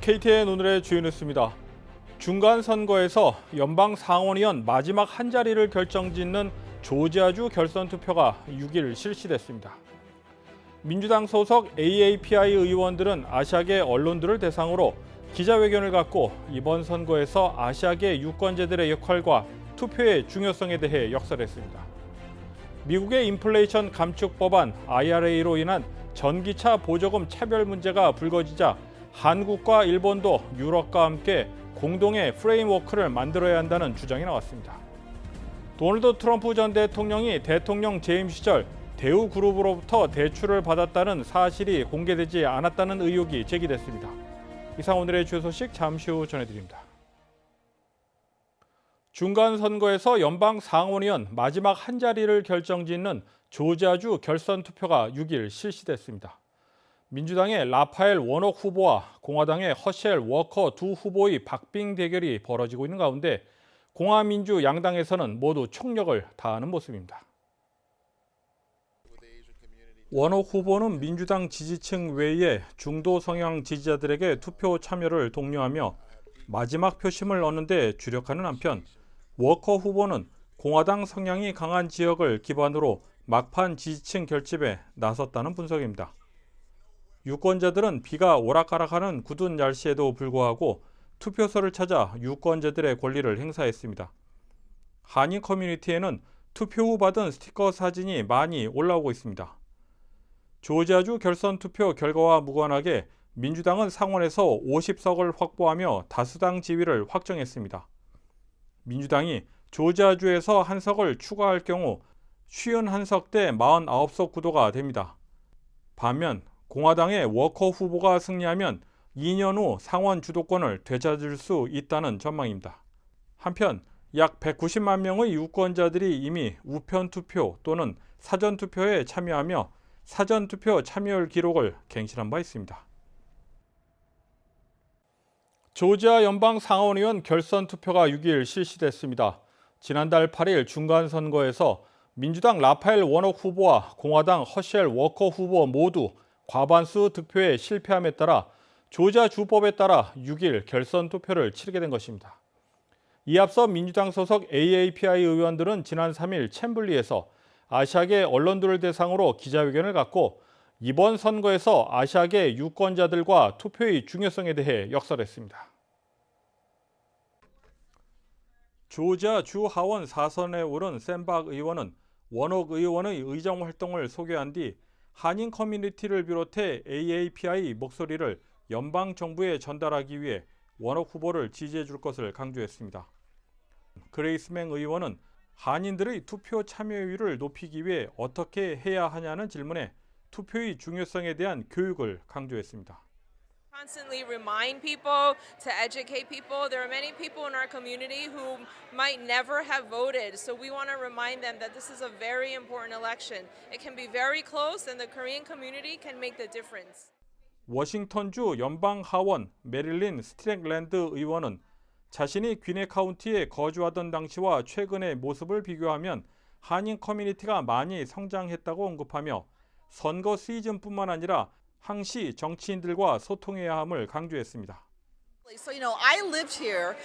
KTN 오늘의 주요 뉴스입니다. 중간선거에서 연방 상원의원 마지막 한 자리를 결정짓는 조지아주 결선 투표가 6일 실시됐습니다. 민주당 소속 AAPI 의원들은 아시아계 언론들을 대상으로 기자회견을 갖고 이번 선거에서 아시아계 유권자들의 역할과 투표의 중요성에 대해 역설했습니다. 미국의 인플레이션 감축 법안 IRA로 인한 전기차 보조금 차별 문제가 불거지자 한국과 일본도 유럽과 함께 공동의 프레임워크를 만들어야 한다는 주장이 나왔습니다. 도널드 트럼프 전 대통령이 대통령 재임 시절 대우그룹으로부터 대출을 받았다는 사실이 공개되지 않았다는 의혹이 제기됐습니다. 이상 오늘의 주요 소식 잠시 후 전해드립니다. 중간선거에서 연방 상원의원 마지막 한 자리를 결정짓는 조지아주 결선 투표가 6일 실시됐습니다. 민주당의 라파엘 워녹 후보와 공화당의 허셸 워커 두 후보의 박빙 대결이 벌어지고 있는 가운데 공화민주 양당에서는 모두 총력을 다하는 모습입니다. 워녹 후보는 민주당 지지층 외에 중도 성향 지지자들에게 투표 참여를 독려하며 마지막 표심을 얻는 데 주력하는 한편 워커 후보는 공화당 성향이 강한 지역을 기반으로 막판 지지층 결집에 나섰다는 분석입니다. 유권자들은 비가 오락가락하는 굳은 날씨에도 불구하고 투표소를 찾아 유권자들의 권리를 행사했습니다. 한인 커뮤니티에는 투표 후 받은 스티커 사진이 많이 올라오고 있습니다. 조지아주 결선 투표 결과와 무관하게 민주당은 상원에서 50석을 확보하며 다수당 지위를 확정했습니다. 민주당이 조지아주에서 한 석을 추가할 경우 51석 대 49석 구도가 됩니다. 반면 공화당의 워커 후보가 승리하면 2년 후 상원 주도권을 되찾을 수 있다는 전망입니다. 한편 약 190만 명의 유권자들이 이미 우편 투표 또는 사전 투표에 참여하며 사전 투표 참여율 기록을 갱신한 바 있습니다. 조지아 연방 상원의원 결선 투표가 6일 실시됐습니다. 지난달 8일 중간선거에서 민주당 라파엘 워녹 후보와 공화당 허셸 워커 후보 모두 과반수 득표에 실패함에 따라 조지아 주법에 따라 6일 결선 투표를 치르게 된 것입니다. 이에 앞서 민주당 소속 AAPI 의원들은 지난 3일 챔블리에서 아시아계 언론들을 대상으로 기자회견을 갖고 이번 선거에서 아시아계 유권자들과 투표의 중요성에 대해 역설했습니다. 조지아 주 하원 4선에 오른 샌박 의원은 워녹 의원의 의정 활동을 소개한 뒤 한인 커뮤니티를 비롯해 AAPI 목소리를 연방 정부에 전달하기 위해 워녹 후보를 지지해 줄 것을 강조했습니다. 그레이스맹 의원은 한인들의 투표 참여율을 높이기 위해 어떻게 해야 하냐는 질문에 투표의 중요성에 대한 교육을 강조했습니다. Constantly remind people, to educate people. There are many people in our community who might never have voted, so we want to remind them that this is a very important election. It can be very close and the Korean community can make the difference. 워싱턴주 연방 하원 메릴린 스트랙랜드 의원은 자신이 귀네 카운티에 거주하던 당시와 최근의 모습을 비교하면 한인 커뮤니티가 많이 성장했다고 언급하며 선거 시즌뿐만 아니라 항시 정치인들과 소통해야 함을 강조했습니다. So, I lived here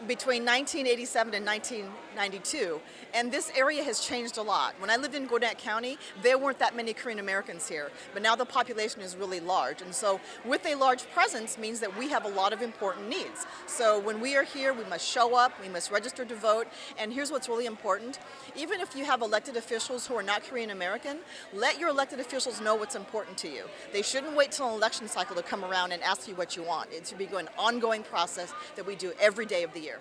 between 1987 and 1992, and this area has changed a lot. When I lived in Gwinnett County, there weren't that many Korean Americans here, but now the population is really large. And so, with a large presence means that we have a lot of important needs. So, when we are here, we must show up, we must register to vote, and here's what's really important. Even if you have elected officials who are not Korean American, let your elected officials know what's important to you. They shouldn't wait till an election cycle to come around and ask you what you want. It should be an ongoing process that we do every day of the year.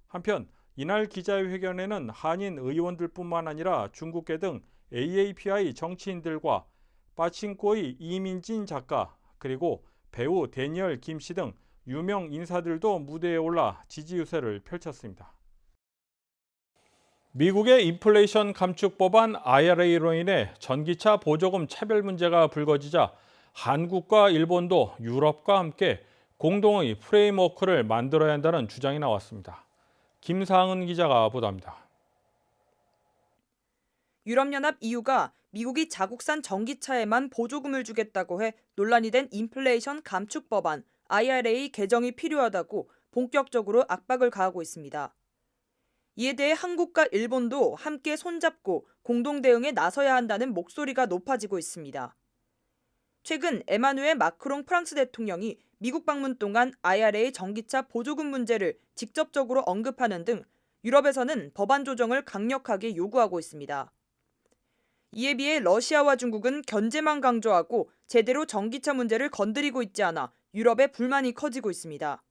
한편 이날 기자회견에는 한인 의원들뿐만 아니라 중국계 등 AAPI 정치인들과 빠칭코의 이민진 작가 그리고 배우 데니얼 김씨 등 유명 인사들도 무대에 올라 지지 유세를 펼쳤습니다. 미국의 인플레이션 감축 법안 IRA로 인해 전기차 보조금 차별 문제가 불거지자 한국과 일본도 유럽과 함께 공동의 프레임워크를 만들어야 한다는 주장이 나왔습니다. 김상은 기자가 보도합니다. 유럽연합 EU가 미국이 자국산 전기차에만 보조금을 주겠다고 해 논란이 된 인플레이션 감축 법안 IRA 개정이 필요하다고 본격적으로 압박을 가하고 있습니다. 이에 대해 한국과 일본도 함께 손잡고 공동 대응에 나서야 한다는 목소리가 높아지고 있습니다. 최근 에마누엘 마크롱 프랑스 대통령이 미국 방문 동안 IRA 전기차 보조금 문제를 직접적으로 언급하는 등 유럽에서는 법안 조정을 강력하게 요구하고 있습니다. 이에 비해 러시아와 중국은 견제만 강조하고 제대로 전기차 문제를 건드리고 있지 않아 유럽의 불만이 커지고 있습니다.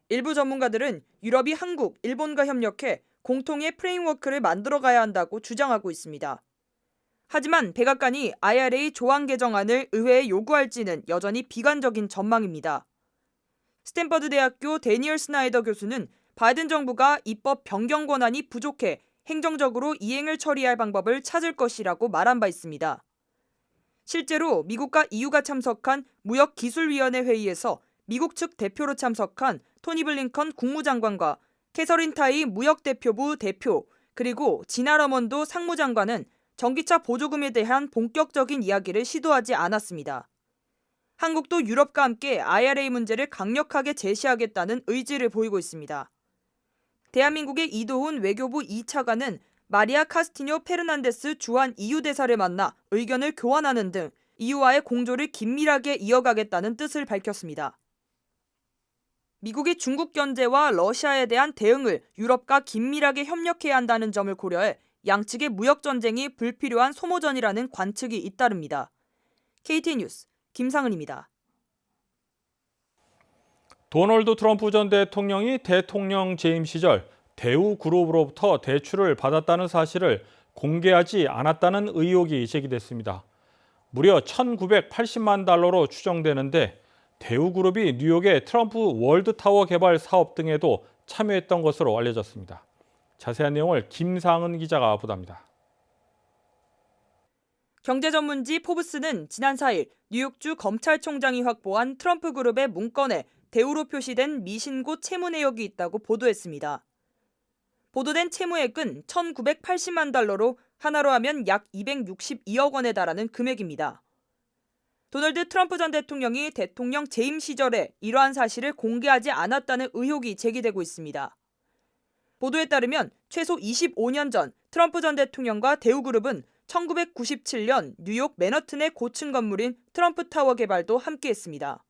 일부 전문가들은 유럽이 한국, 일본과 협력해 공통의 프레임워크를 만들어가야 한다고 주장하고 있습니다. 하지만 백악관이 IRA 조항 개정안을 의회에 요구할지는 여전히 비관적인 전망입니다. 스탠퍼드 대학교 데니얼 스나이더 교수는 바이든 정부가 입법 변경 권한이 부족해 행정적으로 이행을 처리할 방법을 찾을 것이라고 말한 바 있습니다. 실제로 미국과 EU가 참석한 무역기술위원회 회의에서 미국 측 대표로 참석한 토니 블링컨 국무장관과 캐서린 타이 무역대표부 대표 그리고 지나 러먼도 상무장관은 전기차 보조금에 대한 본격적인 이야기를 시도하지 않았습니다. 한국도 유럽과 함께 IRA 문제를 강력하게 제시하겠다는 의지를 보이고 있습니다. 대한민국의 이도훈 외교부 2차관은 마리아 카스티뇨 페르난데스 주한 EU 대사를 만나 의견을 교환하는 등 EU와의 공조를 긴밀하게 이어가겠다는 뜻을 밝혔습니다. 미국이 중국 견제와 러시아에 대한 대응을 유럽과 긴밀하게 협력해야 한다는 점을 고려해 양측의 무역 전쟁이 불필요한 소모전이라는 관측이 잇따릅니다. KT 뉴스 김상은입니다. 도널드 트럼프 전 대통령이 대통령 재임 시절 대우그룹으로부터 대출을 받았다는 사실을 공개하지 않았다는 의혹이 제기됐습니다. 무려 1,980만 달러로 추정되는데 대우그룹이 뉴욕의 트럼프 월드타워 개발 사업 등에도 참여했던 것으로 알려졌습니다. 자세한 내용을 김상은 기자가 보도합니다. 경제전문지 포브스는 지난 4일 뉴욕주 검찰총장이 확보한 트럼프 그룹의 문건에 대우로 표시된 미신고 채무 내역이 있다고 보도했습니다. 보도된 채무액은 1,980만 달러로 하나로 하면 약 262억 원에 달하는 금액입니다. 도널드 트럼프 전 대통령이 대통령 재임 시절에 이러한 사실을 공개하지 않았다는 의혹이 제기되고 있습니다. 보도에 따르면 최소 25년 전 트럼프 전 대통령과 대우그룹은 1997년 뉴욕 맨하튼의 고층 건물인 트럼프 타워 개발도 함께했습니다.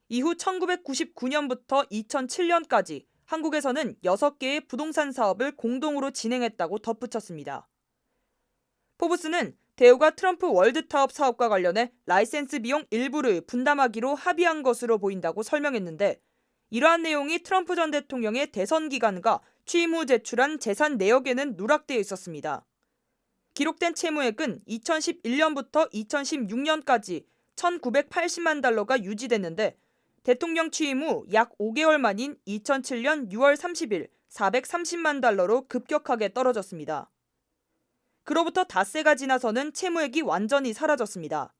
이후 1999년부터 2007년까지 한국에서는 6개의 부동산 사업을 공동으로 진행했다고 덧붙였습니다. 포브스는 대우가 트럼프 월드타업 사업과 관련해 라이센스 비용 일부를 분담하기로 합의한 것으로 보인다고 설명했는데 이러한 내용이 트럼프 전 대통령의 대선 기간과 취임 후 제출한 재산 내역에는 누락되어 있었습니다. 기록된 채무액은 2011년부터 2016년까지 1,980만 달러가 유지됐는데 대통령 취임 후 약 5개월 만인 2007년 6월 30일 430만 달러로 급격하게 떨어졌습니다. 그로부터 닷새가 지나서는 채무액이 완전히 사라졌습니다.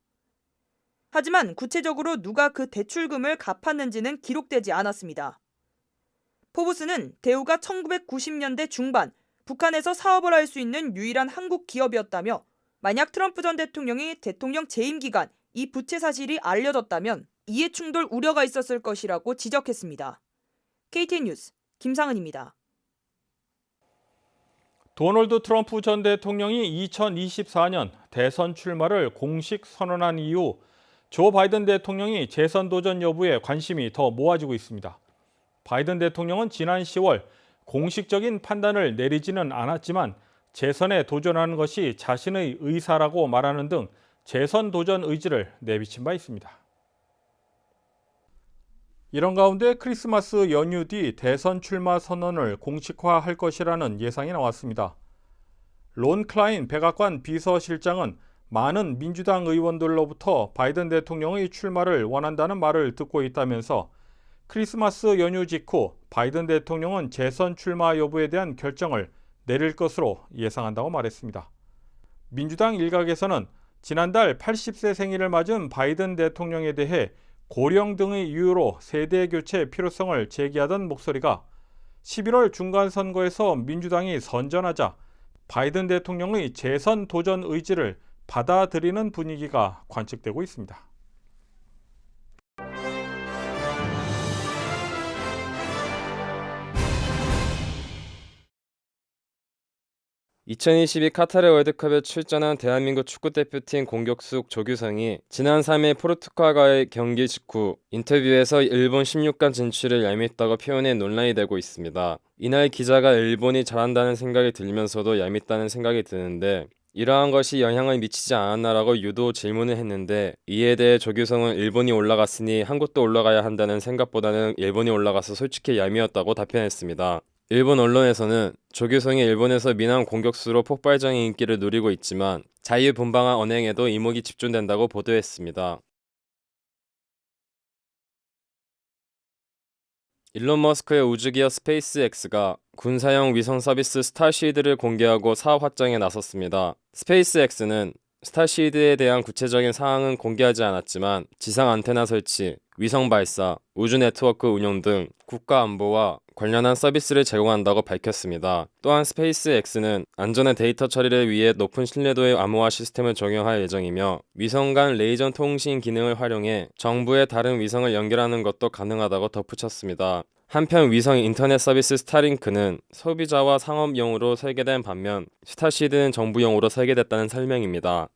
하지만 구체적으로 누가 그 대출금을 갚았는지는 기록되지 않았습니다. 포브스는 대우가 1990년대 중반 북한에서 사업을 할 수 있는 유일한 한국 기업이었다며 만약 트럼프 전 대통령이 대통령 재임 기간 이 부채 사실이 알려졌다면 이해 충돌 우려가 있었을 것이라고 지적했습니다. KT 뉴스 김상은입니다. 도널드 트럼프 전 대통령이 2024년 대선 출마를 공식 선언한 이후 조 바이든 대통령이 재선 도전 여부에 관심이 더 모아지고 있습니다. 바이든 대통령은 지난 10월 공식적인 판단을 내리지는 않았지만 재선에 도전하는 것이 자신의 의사라고 말하는 등 재선 도전 의지를 내비친 바 있습니다. 이런 가운데 크리스마스 연휴 뒤 대선 출마 선언을 공식화할 것이라는 예상이 나왔습니다. 론 클라인 백악관 비서실장은 많은 민주당 의원들로부터 바이든 대통령의 출마를 원한다는 말을 듣고 있다면서 크리스마스 연휴 직후 바이든 대통령은 재선 출마 여부에 대한 결정을 내릴 것으로 예상한다고 말했습니다. 민주당 일각에서는 지난달 80세 생일을 맞은 바이든 대통령에 대해 고령 등의 이유로 세대 교체 필요성을 제기하던 목소리가 11월 중간선거에서 민주당이 선전하자 바이든 대통령의 재선 도전 의지를 받아들이는 분위기가 관측되고 있습니다. 2022 카타르 월드컵에 출전한 대한민국 축구대표팀 공격수 조규성이 지난 3일 포르투갈과의 경기 직후 인터뷰에서 일본 16강 진출을 얄밉다고 표현해 논란이 되고 있습니다. 이날 기자가 일본이 잘한다는 생각이 들면서도 얄밉다는 생각이 드는데 이러한 것이 영향을 미치지 않았나라고 유도 질문을 했는데 이에 대해 조규성은 일본이 올라갔으니 한국도 올라가야 한다는 생각보다는 일본이 올라가서 솔직히 얄미웠다고 답변했습니다. 일본 언론에서는 조규성이 일본에서 미남 공격수로 폭발적인 인기를 누리고 있지만 자유분방한 언행에도 이목이 집중된다고 보도했습니다. 일론 머스크의 우주기업 스페이스X가 군사용 위성 서비스 스타시드를 공개하고 사업 확장에 나섰습니다. 스페이스X는 스타시드에 대한 구체적인 사항은 공개하지 않았지만 지상 안테나 설치, 위성 발사, 우주 네트워크 운영 등 국가 안보와 관련한 서비스를 제공한다고 밝혔습니다. 또한 스페이스X는 안전한 데이터 처리를 위해 높은 신뢰도의 암호화 시스템을 적용할 예정이며 위성 간 레이저 통신 기능을 활용해 정부의 다른 위성을 연결하는 것도 가능하다고 덧붙였습니다. 한편 위성 인터넷 서비스 스타링크는 소비자와 상업용으로 설계된 반면 스타시드는 정부용으로 설계됐다는 설명입니다.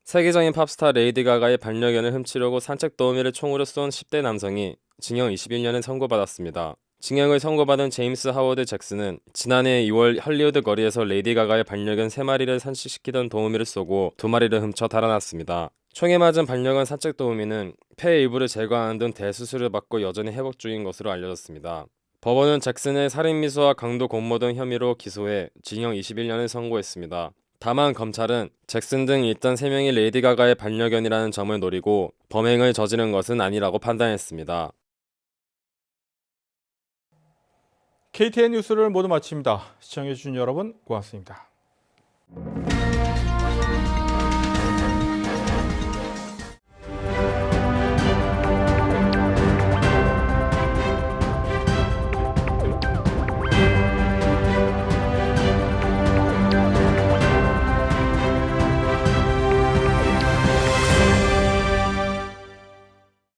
세계적인 팝스타 레이디 가가의 반려견을 훔치려고 산책 도우미를 총으로 쏜 10대 남성이 징역 21년을 선고받았습니다. 징역을 선고받은 제임스 하워드 잭슨은 지난해 2월 헐리우드 거리에서 레이디 가가의 반려견 3마리를 산책시키던 도우미를 쏘고 2마리를 훔쳐 달아났습니다. 총에 맞은 반려견 산책 도우미는 폐 일부를 제거하는 등 대수술을 받고 여전히 회복 중인 것으로 알려졌습니다. 법원은 잭슨을 살인미수와 강도 공모 등 혐의로 기소해 징역 21년을 선고했습니다. 다만 검찰은 잭슨 등 일단 3명이 레이디 가가의 반려견이라는 점을 노리고 범행을 저지른 것은 아니라고 판단했습니다. KTN 뉴스를 모두 마칩니다. 시청해주신 여러분 고맙습니다.